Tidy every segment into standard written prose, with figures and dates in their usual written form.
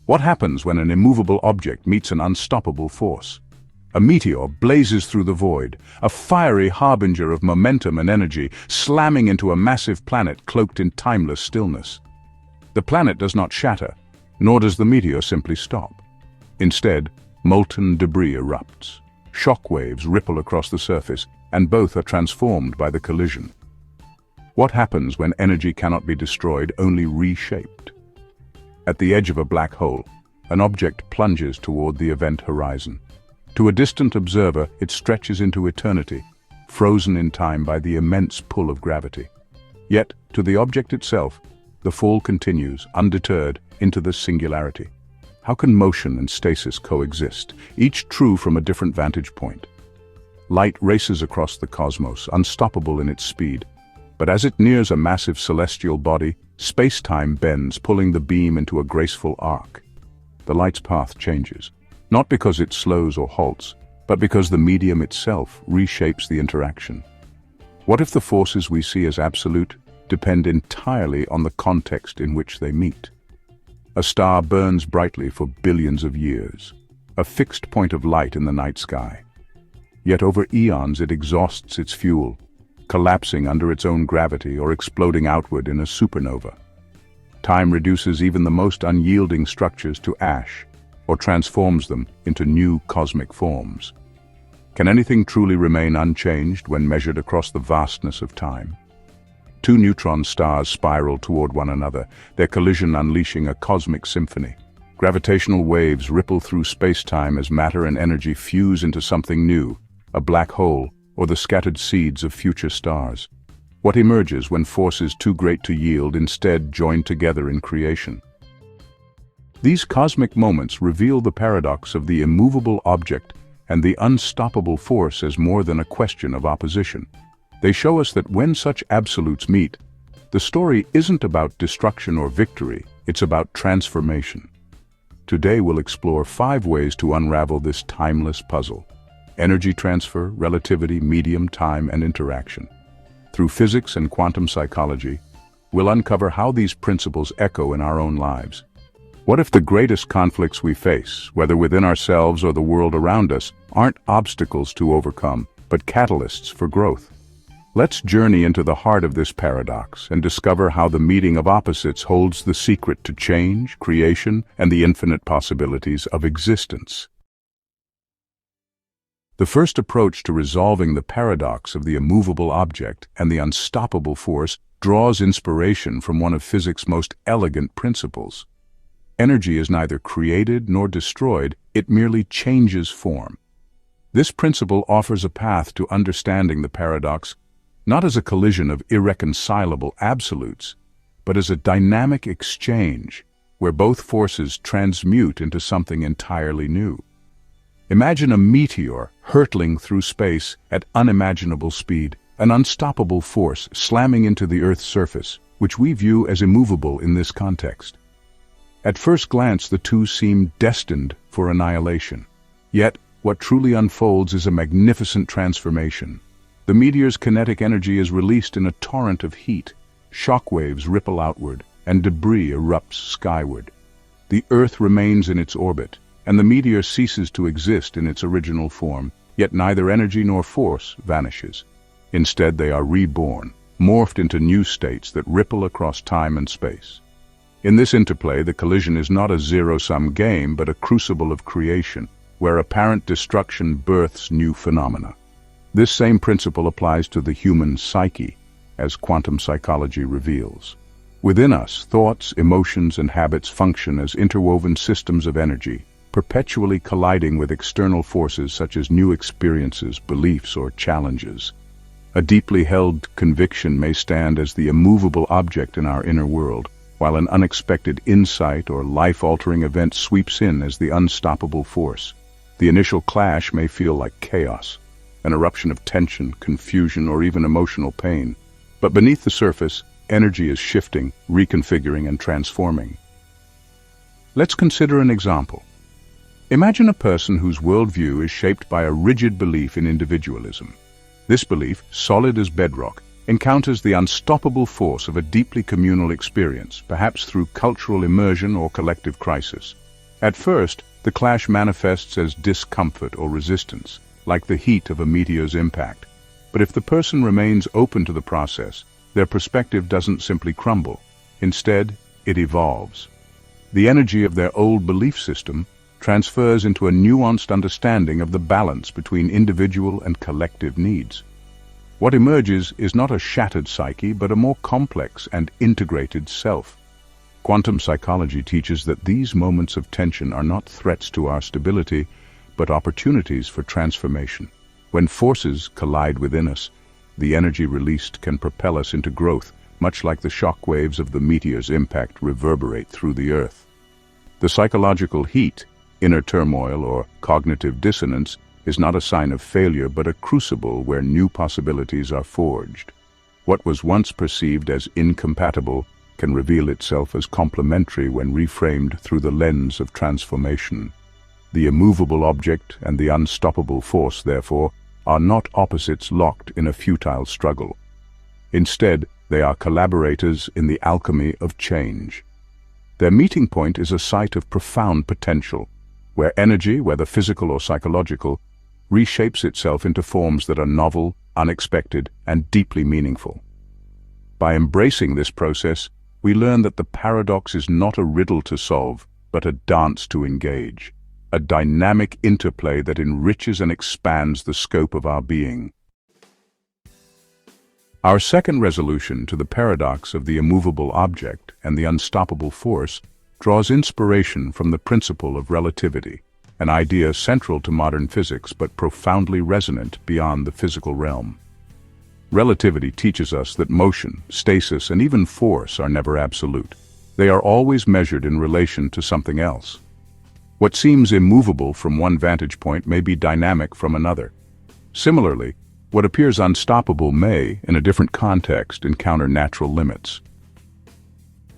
What happens when an immovable object meets an unstoppable force? A meteor blazes through the void, a fiery harbinger of momentum and energy, slamming into a massive planet cloaked in timeless stillness. The planet does not shatter, nor does the meteor simply stop. Instead, molten debris erupts. Shock waves ripple across the surface, and both are transformed by the collision. What happens when energy cannot be destroyed, only reshaped? At the edge of a black hole, an object plunges toward the event horizon. To a distant observer, it stretches into eternity, frozen in time by the immense pull of gravity. Yet, to the object itself, the fall continues, undeterred, into the singularity. How can motion and stasis coexist, each true from a different vantage point? Light races across the cosmos, unstoppable in its speed. But as it nears a massive celestial body, space-time bends, pulling the beam into a graceful arc. The light's path changes, not because it slows or halts, but because the medium itself reshapes the interaction. What if the forces we see as absolute depend entirely on the context in which they meet? A star burns brightly for billions of years, a fixed point of light in the night sky. Yet over eons it exhausts its fuel, collapsing under its own gravity or exploding outward in a supernova. Time reduces even the most unyielding structures to ash, or transforms them into new cosmic forms. Can anything truly remain unchanged when measured across the vastness of time? Two neutron stars spiral toward one another, their collision unleashing a cosmic symphony. Gravitational waves ripple through space-time as matter and energy fuse into something new, a black hole, or the scattered seeds of future stars. What emerges when forces too great to yield instead join together in creation? These cosmic moments reveal the paradox of the immovable object and the unstoppable force as more than a question of opposition. They show us that when such absolutes meet, the story isn't about destruction or victory, it's about transformation. Today we'll explore 5 ways to unravel this timeless puzzle: energy transfer, relativity, medium, time, and interaction. Through physics and quantum psychology, we'll uncover how these principles echo in our own lives. What if the greatest conflicts we face, whether within ourselves or the world around us, aren't obstacles to overcome, but catalysts for growth? Let's journey into the heart of this paradox and discover how the meeting of opposites holds the secret to change, creation, and the infinite possibilities of existence. The first approach to resolving the paradox of the immovable object and the unstoppable force draws inspiration from one of physics' most elegant principles. Energy is neither created nor destroyed, it merely changes form. This principle offers a path to understanding the paradox not as a collision of irreconcilable absolutes, but as a dynamic exchange where both forces transmute into something entirely new. Imagine a meteor hurtling through space at unimaginable speed, an unstoppable force slamming into the Earth's surface, which we view as immovable in this context. At first glance, the two seem destined for annihilation. Yet, what truly unfolds is a magnificent transformation. The meteor's kinetic energy is released in a torrent of heat. Shock waves ripple outward, and debris erupts skyward. The Earth remains in its orbit, and the meteor ceases to exist in its original form, yet neither energy nor force vanishes. Instead, they are reborn, morphed into new states that ripple across time and space. In this interplay, the collision is not a zero-sum game, but a crucible of creation, where apparent destruction births new phenomena. This same principle applies to the human psyche, as quantum psychology reveals. Within us, thoughts, emotions, and habits function as interwoven systems of energy, perpetually colliding with external forces such as new experiences, beliefs, or challenges. A deeply held conviction may stand as the immovable object in our inner world, while an unexpected insight or life-altering event sweeps in as the unstoppable force. The initial clash may feel like chaos, an eruption of tension, confusion, or even emotional pain. But beneath the surface, energy is shifting, reconfiguring, and transforming. Let's consider an example. Imagine a person whose worldview is shaped by a rigid belief in individualism. This belief, solid as bedrock, encounters the unstoppable force of a deeply communal experience, perhaps through cultural immersion or collective crisis. At first, the clash manifests as discomfort or resistance, like the heat of a meteor's impact. But if the person remains open to the process, their perspective doesn't simply crumble. Instead, it evolves. The energy of their old belief system transfers into a nuanced understanding of the balance between individual and collective needs. What emerges is not a shattered psyche, but a more complex and integrated self. Quantum psychology teaches that these moments of tension are not threats to our stability, but opportunities for transformation. When forces collide within us, the energy released can propel us into growth, much like the shock waves of the meteor's impact reverberate through the earth. The psychological heat, inner turmoil, or cognitive dissonance is not a sign of failure, but a crucible where new possibilities are forged. What was once perceived as incompatible can reveal itself as complementary when reframed through the lens of transformation. The immovable object and the unstoppable force, therefore, are not opposites locked in a futile struggle. Instead, they are collaborators in the alchemy of change. Their meeting point is a site of profound potential, where energy, whether physical or psychological, reshapes itself into forms that are novel, unexpected, and deeply meaningful. By embracing this process, we learn that the paradox is not a riddle to solve, but a dance to engage, a dynamic interplay that enriches and expands the scope of our being. Our second resolution to the paradox of the immovable object and the unstoppable force draws inspiration from the principle of relativity, an idea central to modern physics but profoundly resonant beyond the physical realm. Relativity teaches us that motion, stasis, and even force are never absolute. They are always measured in relation to something else. What seems immovable from one vantage point may be dynamic from another. Similarly, what appears unstoppable may, in a different context, encounter natural limits.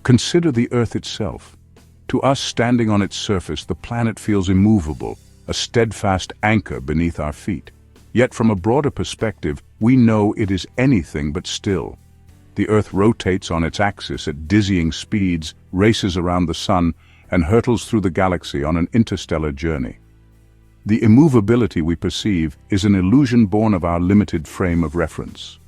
Consider the Earth itself. To us standing on its surface, the planet feels immovable, a steadfast anchor beneath our feet. Yet from a broader perspective, we know it is anything but still. The Earth rotates on its axis at dizzying speeds, races around the sun, and hurtles through the galaxy on an interstellar journey. The immovability we perceive is an illusion born of our limited frame of reference.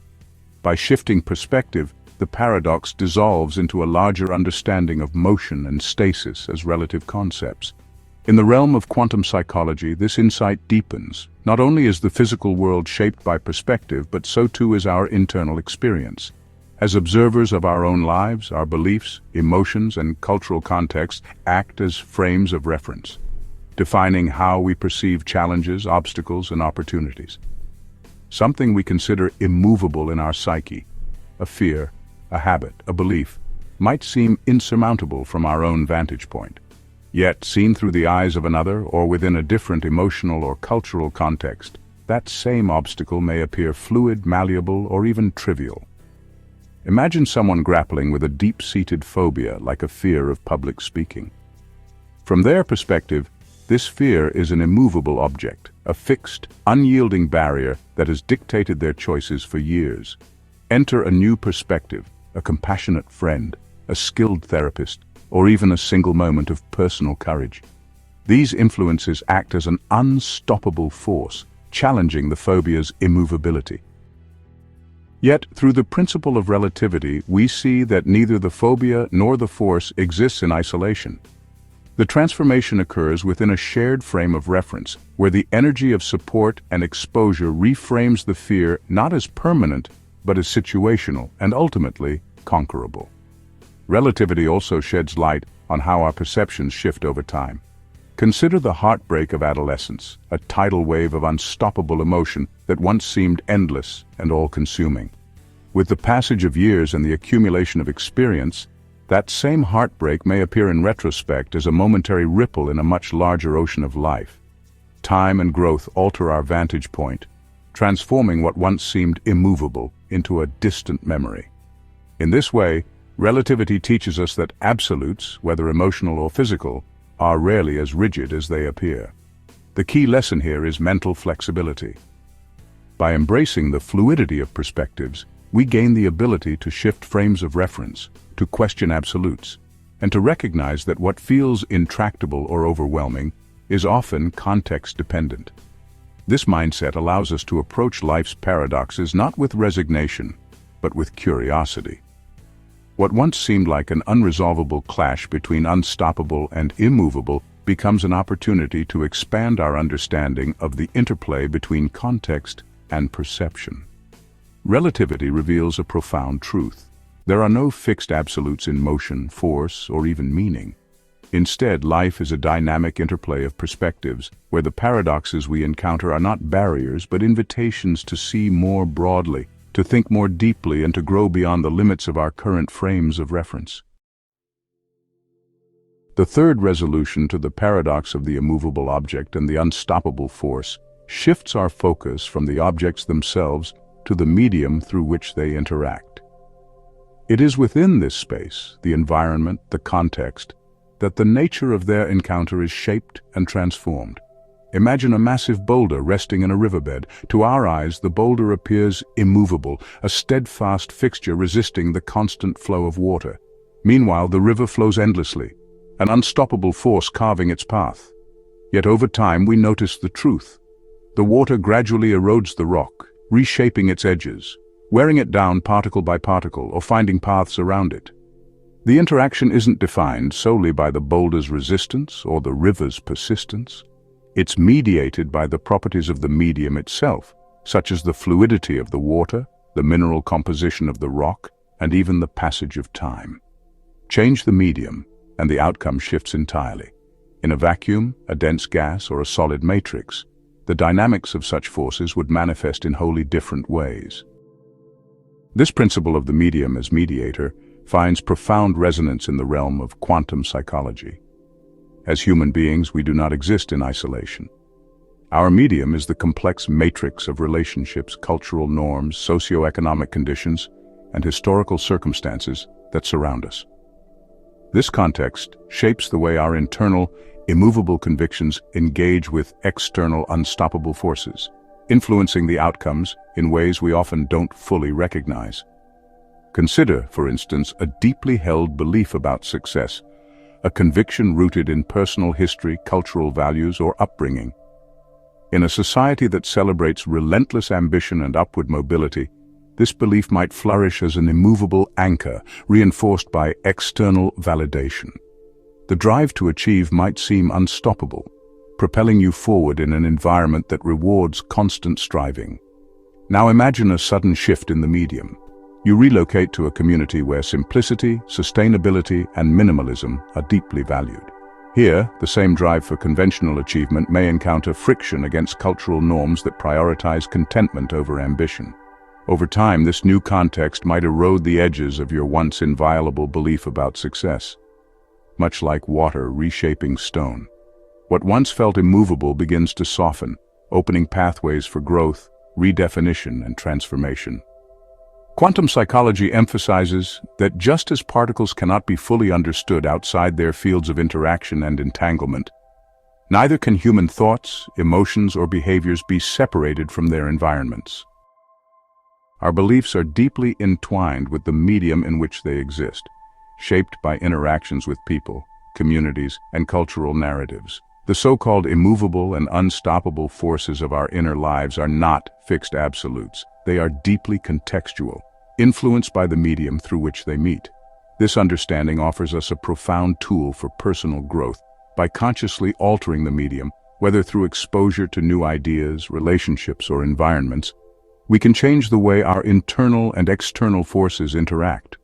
By shifting perspective, the paradox dissolves into a larger understanding of motion and stasis as relative concepts. In the realm of quantum psychology, this insight deepens. Not only is the physical world shaped by perspective, but so too is our internal experience. As observers of our own lives, our beliefs, emotions, and cultural contexts act as frames of reference, defining how we perceive challenges, obstacles, and opportunities. Something we consider immovable in our psyche, a fear, a habit, a belief, might seem insurmountable from our own vantage point. Yet, seen through the eyes of another or within a different emotional or cultural context, that same obstacle may appear fluid, malleable, or even trivial. Imagine someone grappling with a deep-seated phobia like a fear of public speaking. From their perspective, this fear is an immovable object, a fixed, unyielding barrier that has dictated their choices for years. Enter a new perspective, a compassionate friend, a skilled therapist, or even a single moment of personal courage. These influences act as an unstoppable force, challenging the phobia's immovability. Yet, through the principle of relativity, we see that neither the phobia nor the force exists in isolation. The transformation occurs within a shared frame of reference, where the energy of support and exposure reframes the fear not as permanent, but as situational and ultimately conquerable. Relativity also sheds light on how our perceptions shift over time. Consider the heartbreak of adolescence, a tidal wave of unstoppable emotion that once seemed endless and all-consuming. With the passage of years and the accumulation of experience, that same heartbreak may appear in retrospect as a momentary ripple in a much larger ocean of life. Time and growth alter our vantage point, transforming what once seemed immovable into a distant memory. In this way, relativity teaches us that absolutes, whether emotional or physical, are rarely as rigid as they appear. The key lesson here is mental flexibility. By embracing the fluidity of perspectives, we gain the ability to shift frames of reference, to question absolutes, and to recognize that what feels intractable or overwhelming is often context-dependent. This mindset allows us to approach life's paradoxes not with resignation, but with curiosity. What once seemed like an unresolvable clash between unstoppable and immovable becomes an opportunity to expand our understanding of the interplay between context and perception. Relativity reveals a profound truth. There are no fixed absolutes in motion, force, or even meaning. Instead, life is a dynamic interplay of perspectives, where the paradoxes we encounter are not barriers but invitations to see more broadly, to think more deeply, and to grow beyond the limits of our current frames of reference. The third resolution to the paradox of the immovable object and the unstoppable force shifts our focus from the objects themselves to the medium through which they interact. It is within this space, the environment, the context, that the nature of their encounter is shaped and transformed. Imagine a massive boulder resting in a riverbed. To our eyes, the boulder appears immovable, a steadfast fixture resisting the constant flow of water. Meanwhile, the river flows endlessly, an unstoppable force carving its path. Yet over time we notice the truth. The water gradually erodes the rock, reshaping its edges, wearing it down particle by particle, or finding paths around it. The interaction isn't defined solely by the boulder's resistance or the river's persistence. It's mediated by the properties of the medium itself, such as the fluidity of the water, the mineral composition of the rock, and even the passage of time. Change the medium, and the outcome shifts entirely. In a vacuum, a dense gas, or a solid matrix, the dynamics of such forces would manifest in wholly different ways. This principle of the medium as mediator finds profound resonance in the realm of quantum psychology. As human beings, we do not exist in isolation. Our medium is the complex matrix of relationships, cultural norms, socioeconomic conditions, and historical circumstances that surround us. This context shapes the way our internal, immovable convictions engage with external, unstoppable forces, influencing the outcomes in ways we often don't fully recognize. Consider, for instance, a deeply held belief about success, a conviction rooted in personal history, cultural values, or upbringing. In a society that celebrates relentless ambition and upward mobility, this belief might flourish as an immovable anchor, reinforced by external validation. The drive to achieve might seem unstoppable, propelling you forward in an environment that rewards constant striving. Now imagine a sudden shift in the medium. You relocate to a community where simplicity, sustainability, and minimalism are deeply valued. Here, the same drive for conventional achievement may encounter friction against cultural norms that prioritize contentment over ambition. Over time, this new context might erode the edges of your once inviolable belief about success. Much like water reshaping stone, what once felt immovable begins to soften, opening pathways for growth, redefinition, and transformation. Quantum psychology emphasizes that just as particles cannot be fully understood outside their fields of interaction and entanglement, neither can human thoughts, emotions, or behaviors be separated from their environments. Our beliefs are deeply entwined with the medium in which they exist, shaped by interactions with people, communities, and cultural narratives. The so-called immovable and unstoppable forces of our inner lives are not fixed absolutes. They are deeply contextual, influenced by the medium through which they meet. This understanding offers us a profound tool for personal growth. By consciously altering the medium, whether through exposure to new ideas, relationships, or environments, we can change the way our internal and external forces interact.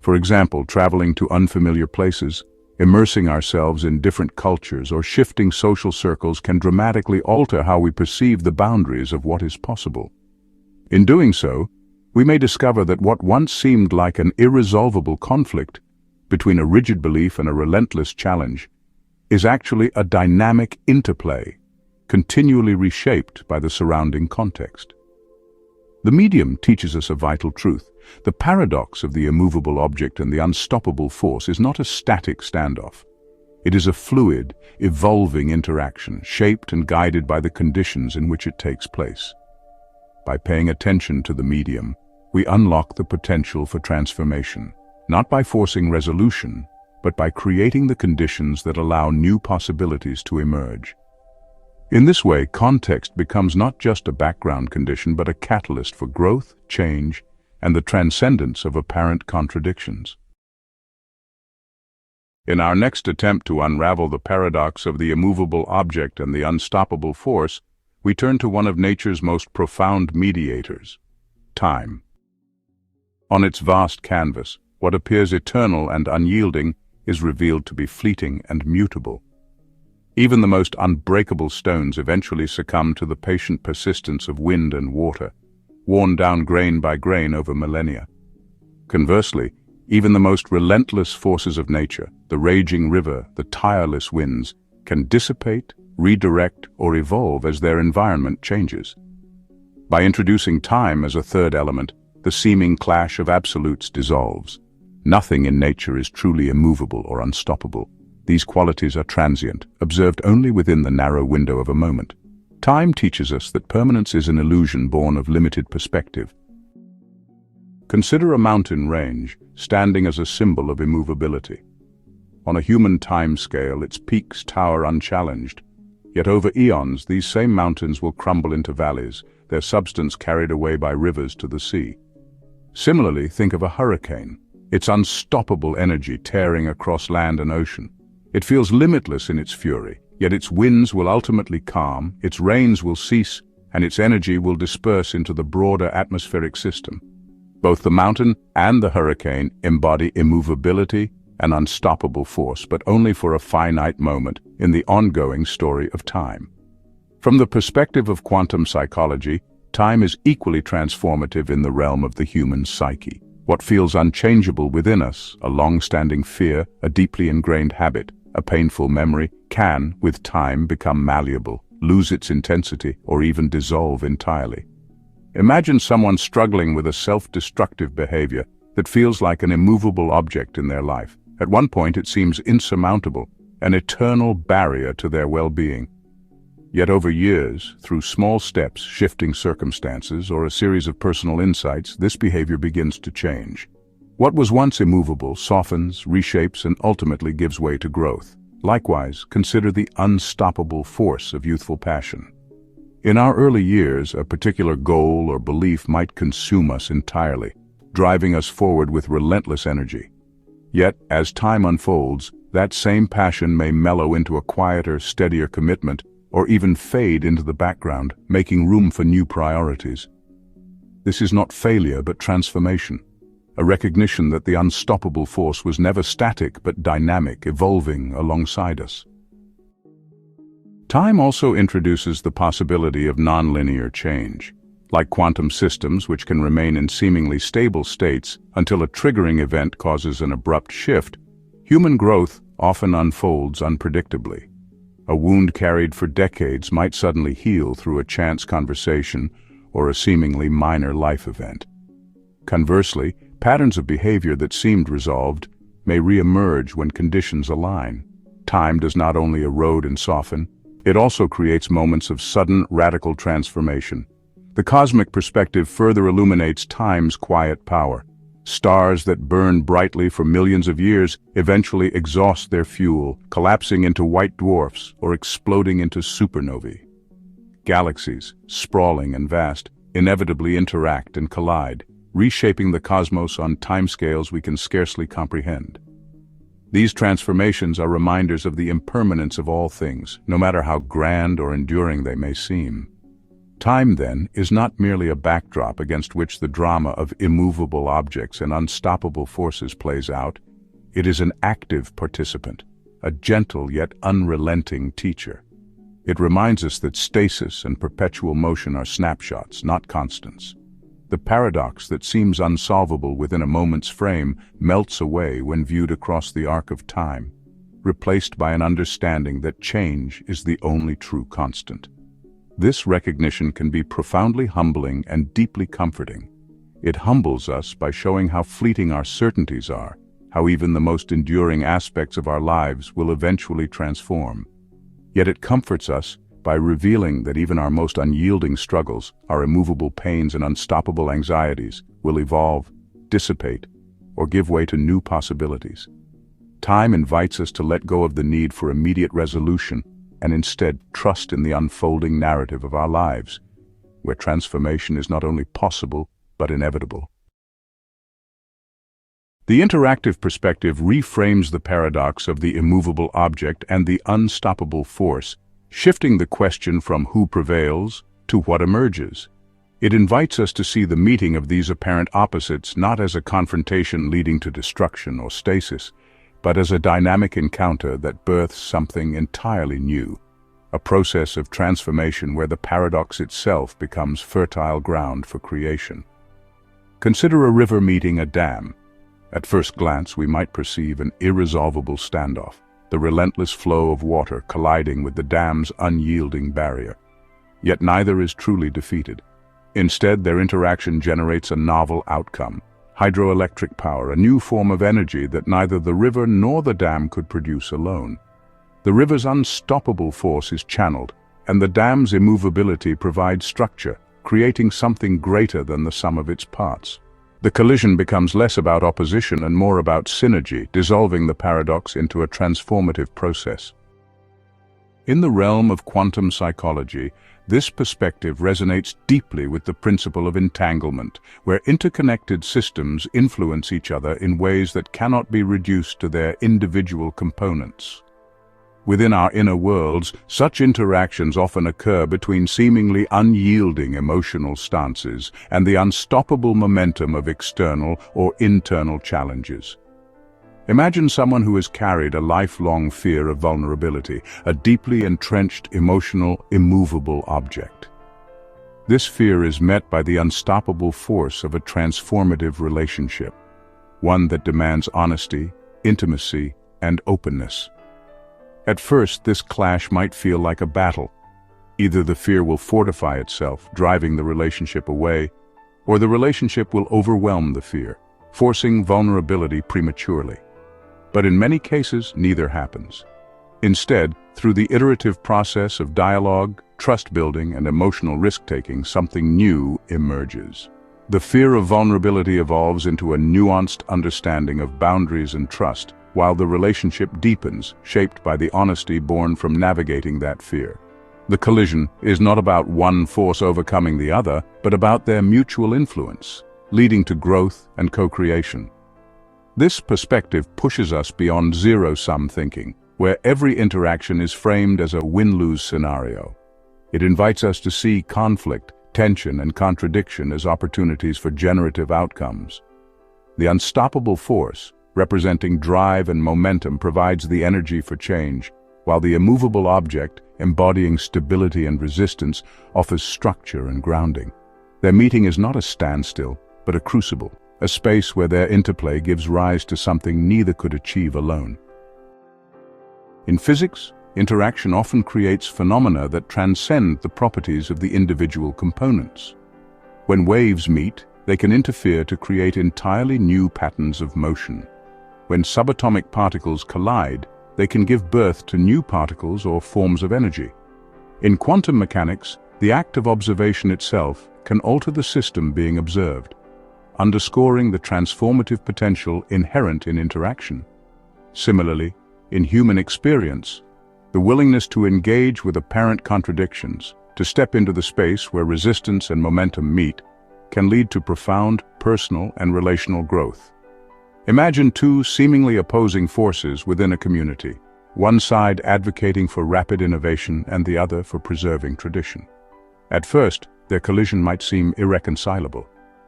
For example, traveling to unfamiliar places, immersing ourselves in different cultures, or shifting social circles can dramatically alter how we perceive the boundaries of what is possible. In doing so, we may discover that what once seemed like an irresolvable conflict between a rigid belief and a relentless challenge is actually a dynamic interplay, continually reshaped by the surrounding context. The medium teaches us a vital truth. The paradox of the immovable object and the unstoppable force is not a static standoff. It is a fluid, evolving interaction, shaped and guided by the conditions in which it takes place. By paying attention to the medium, we unlock the potential for transformation, not by forcing resolution, but by creating the conditions that allow new possibilities to emerge. In this way, context becomes not just a background condition, but a catalyst for growth, change, and the transcendence of apparent contradictions. In our next attempt to unravel the paradox of the immovable object and the unstoppable force, we turn to one of nature's most profound mediators, time. On its vast canvas, what appears eternal and unyielding is revealed to be fleeting and mutable. Even the most unbreakable stones eventually succumb to the patient persistence of wind and water, worn down grain by grain over millennia. Conversely, even the most relentless forces of nature, the raging river, the tireless winds, can dissipate, redirect, or evolve as their environment changes. By introducing time as a third element, the seeming clash of absolutes dissolves. Nothing in nature is truly immovable or unstoppable. These qualities are transient, observed only within the narrow window of a moment. Time teaches us that permanence is an illusion born of limited perspective. Consider a mountain range, standing as a symbol of immovability. On a human time scale, its peaks tower unchallenged. Yet over eons, these same mountains will crumble into valleys, their substance carried away by rivers to the sea. Similarly, think of a hurricane, its unstoppable energy tearing across land and ocean. It feels limitless in its fury, yet its winds will ultimately calm, its rains will cease, and its energy will disperse into the broader atmospheric system. Both the mountain and the hurricane embody immovability and unstoppable force, but only for a finite moment in the ongoing story of time. From the perspective of quantum psychology, time is equally transformative in the realm of the human psyche. What feels unchangeable within us, a long-standing fear, a deeply ingrained habit, a painful memory, can, with time, become malleable, lose its intensity, or even dissolve entirely. Imagine someone struggling with a self-destructive behavior that feels like an immovable object in their life. At one point it seems insurmountable, an eternal barrier to their well-being. Yet over years, through small steps, shifting circumstances, or a series of personal insights, this behavior begins to change. What was once immovable softens, reshapes, and ultimately gives way to growth. Likewise, consider the unstoppable force of youthful passion. In our early years, a particular goal or belief might consume us entirely, driving us forward with relentless energy. Yet, as time unfolds, that same passion may mellow into a quieter, steadier commitment, or even fade into the background, making room for new priorities. This is not failure but transformation, a recognition that the unstoppable force was never static but dynamic, evolving alongside us. Time also introduces the possibility of nonlinear change. Like quantum systems, which can remain in seemingly stable states until a triggering event causes an abrupt shift, human growth often unfolds unpredictably. A wound carried for decades might suddenly heal through a chance conversation or a seemingly minor life event. Conversely, patterns of behavior that seemed resolved may re-emerge when conditions align. Time does not only erode and soften, it also creates moments of sudden, radical transformation. The cosmic perspective further illuminates time's quiet power. Stars that burn brightly for millions of years eventually exhaust their fuel, collapsing into white dwarfs or exploding into supernovae. Galaxies, sprawling and vast, inevitably interact and collide, reshaping the cosmos on timescales we can scarcely comprehend. These transformations are reminders of the impermanence of all things, no matter how grand or enduring they may seem. Time, then, is not merely a backdrop against which the drama of immovable objects and unstoppable forces plays out. It is an active participant, a gentle yet unrelenting teacher. It reminds us that stasis and perpetual motion are snapshots, not constants. The paradox that seems unsolvable within a moment's frame melts away when viewed across the arc of time, replaced by an understanding that change is the only true constant. This recognition can be profoundly humbling and deeply comforting. It humbles us by showing how fleeting our certainties are, how even the most enduring aspects of our lives will eventually transform. Yet it comforts us by revealing that even our most unyielding struggles, our immovable pains and unstoppable anxieties, will evolve, dissipate, or give way to new possibilities. Time invites us to let go of the need for immediate resolution and instead trust in the unfolding narrative of our lives, where transformation is not only possible, but inevitable. The interactive perspective reframes the paradox of the immovable object and the unstoppable force, shifting the question from who prevails to what emerges. It invites us to see the meeting of these apparent opposites not as a confrontation leading to destruction or stasis, but as a dynamic encounter that births something entirely new, a process of transformation where the paradox itself becomes fertile ground for creation. Consider a river meeting a dam. At first glance, we might perceive an irresolvable standoff, the relentless flow of water colliding with the dam's unyielding barrier. Yet neither is truly defeated. Instead, their interaction generates a novel outcome: hydroelectric power, a new form of energy that neither the river nor the dam could produce alone. The river's unstoppable force is channeled, and the dam's immovability provides structure, creating something greater than the sum of its parts. The collision becomes less about opposition and more about synergy, dissolving the paradox into a transformative process. In the realm of quantum psychology, this perspective resonates deeply with the principle of entanglement, where interconnected systems influence each other in ways that cannot be reduced to their individual components. Within our inner worlds, such interactions often occur between seemingly unyielding emotional stances and the unstoppable momentum of external or internal challenges. Imagine someone who has carried a lifelong fear of vulnerability, a deeply entrenched emotional, immovable object. This fear is met by the unstoppable force of a transformative relationship, one that demands honesty, intimacy, and openness. At first, this clash might feel like a battle. Either the fear will fortify itself, driving the relationship away, or the relationship will overwhelm the fear, forcing vulnerability prematurely. But in many cases, neither happens. Instead, through the iterative process of dialogue, trust-building, and emotional risk-taking, something new emerges. The fear of vulnerability evolves into a nuanced understanding of boundaries and trust, while the relationship deepens, shaped by the honesty born from navigating that fear. The collision is not about one force overcoming the other, but about their mutual influence, leading to growth and co-creation. This perspective pushes us beyond zero-sum thinking, where every interaction is framed as a win-lose scenario. It invites us to see conflict, tension, and contradiction as opportunities for generative outcomes. The unstoppable force, representing drive and momentum, provides the energy for change, while the immovable object, embodying stability and resistance, offers structure and grounding. Their meeting is not a standstill, but a crucible, a space where their interplay gives rise to something neither could achieve alone. In physics, interaction often creates phenomena that transcend the properties of the individual components. When waves meet, they can interfere to create entirely new patterns of motion. When subatomic particles collide, they can give birth to new particles or forms of energy. In quantum mechanics, the act of observation itself can alter the system being observed, underscoring the transformative potential inherent in interaction. Similarly, in human experience, the willingness to engage with apparent contradictions, to step into the space where resistance and momentum meet, can lead to profound personal and relational growth. Imagine two seemingly opposing forces within a community, one side advocating for rapid innovation and the other for preserving tradition. At first, their collision might seem irreconcilable.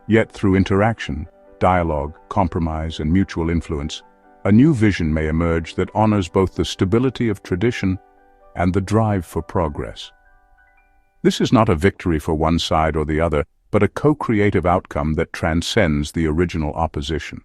Yet through interaction, dialogue, compromise, and mutual influence, a new vision may emerge that honors both the stability of tradition and the drive for progress. This is not a victory for one side or the other, but a co-creative outcome that transcends the original opposition.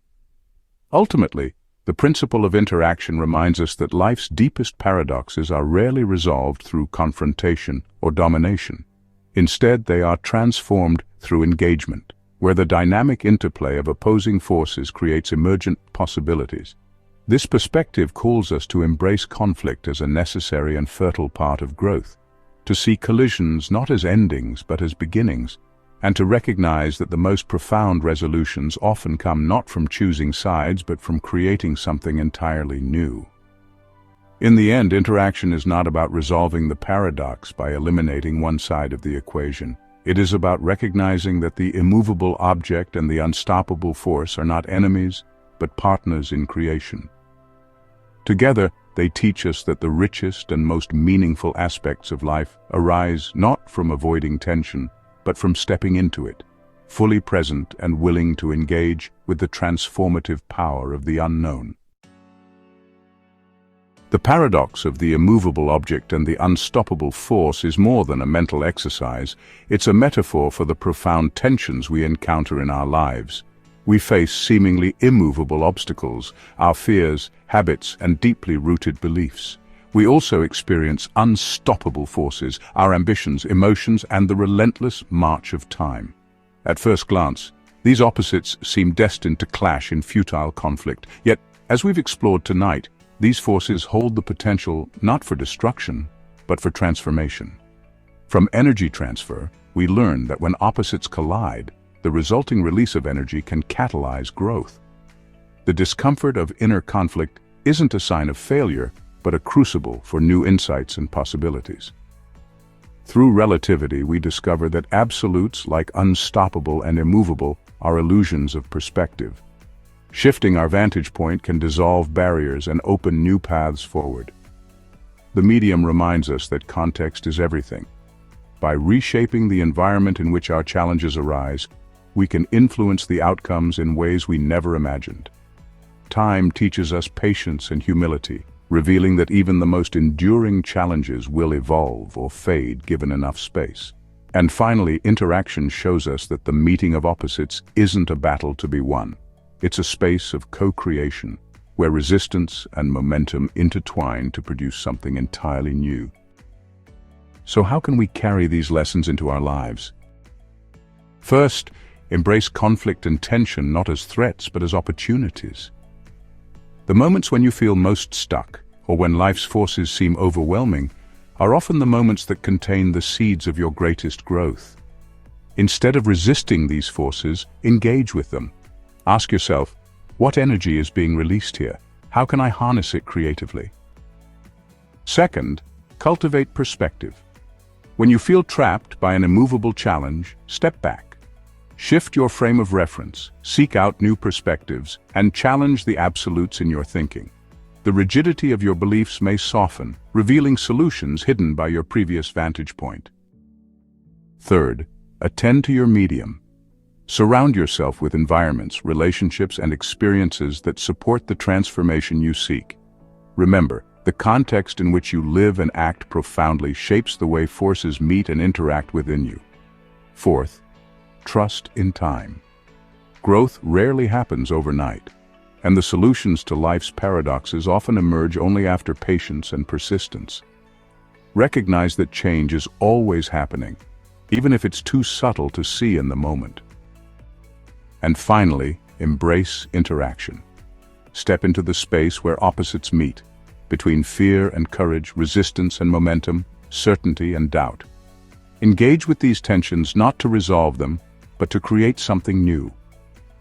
Ultimately, the principle of interaction reminds us that life's deepest paradoxes are rarely resolved through confrontation or domination. Instead, they are transformed through engagement, where the dynamic interplay of opposing forces creates emergent possibilities. This perspective calls us to embrace conflict as a necessary and fertile part of growth, to see collisions not as endings but as beginnings, and to recognize that the most profound resolutions often come not from choosing sides but from creating something entirely new. In the end, interaction is not about resolving the paradox by eliminating one side of the equation. It is about recognizing that the immovable object and the unstoppable force are not enemies, but partners in creation. Together, they teach us that the richest and most meaningful aspects of life arise not from avoiding tension, but from stepping into it, fully present and willing to engage with the transformative power of the unknown. The paradox of the immovable object and the unstoppable force is more than a mental exercise. It's a metaphor for the profound tensions we encounter in our lives. We face seemingly immovable obstacles, our fears, habits, and deeply rooted beliefs. We also experience unstoppable forces, our ambitions, emotions, and the relentless march of time. At first glance, these opposites seem destined to clash in futile conflict. Yet, as we've explored tonight, these forces hold the potential not for destruction, but for transformation. From energy transfer, we learn that when opposites collide, the resulting release of energy can catalyze growth. The discomfort of inner conflict isn't a sign of failure, but a crucible for new insights and possibilities. Through relativity, we discover that absolutes like unstoppable and immovable are illusions of perspective. Shifting our vantage point can dissolve barriers and open new paths forward. The medium reminds us that context is everything. By reshaping the environment in which our challenges arise, we can influence the outcomes in ways we never imagined. Time teaches us patience and humility, revealing that even the most enduring challenges will evolve or fade given enough space. And finally, interaction shows us that the meeting of opposites isn't a battle to be won. It's a space of co-creation, where resistance and momentum intertwine to produce something entirely new. So how can we carry these lessons into our lives? First, embrace conflict and tension not as threats but as opportunities. The moments when you feel most stuck, or when life's forces seem overwhelming, are often the moments that contain the seeds of your greatest growth. Instead of resisting these forces, engage with them. Ask yourself, what energy is being released here? How can I harness it creatively? Second, cultivate perspective. When you feel trapped by an immovable challenge, step back. Shift your frame of reference, seek out new perspectives, and challenge the absolutes in your thinking. The rigidity of your beliefs may soften, revealing solutions hidden by your previous vantage point. Third, attend to your medium. Surround yourself with environments, relationships, and experiences that support the transformation you seek. Remember, the context in which you live and act profoundly shapes the way forces meet and interact within you. Fourth, trust in time. Growth rarely happens overnight, and the solutions to life's paradoxes often emerge only after patience and persistence. Recognize that change is always happening, even if it's too subtle to see in the moment. And finally, embrace interaction. Step into the space where opposites meet, between fear and courage, resistance and momentum, certainty and doubt. Engage with these tensions not to resolve them, but to create something new.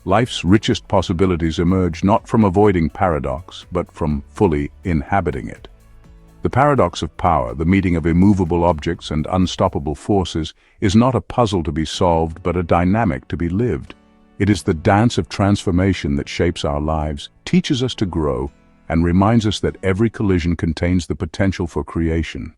Life's richest possibilities emerge not from avoiding paradox, but from fully inhabiting it. The paradox of power, the meeting of immovable objects and unstoppable forces, is not a puzzle to be solved, but a dynamic to be lived. It is the dance of transformation that shapes our lives, teaches us to grow, and reminds us that every collision contains the potential for creation.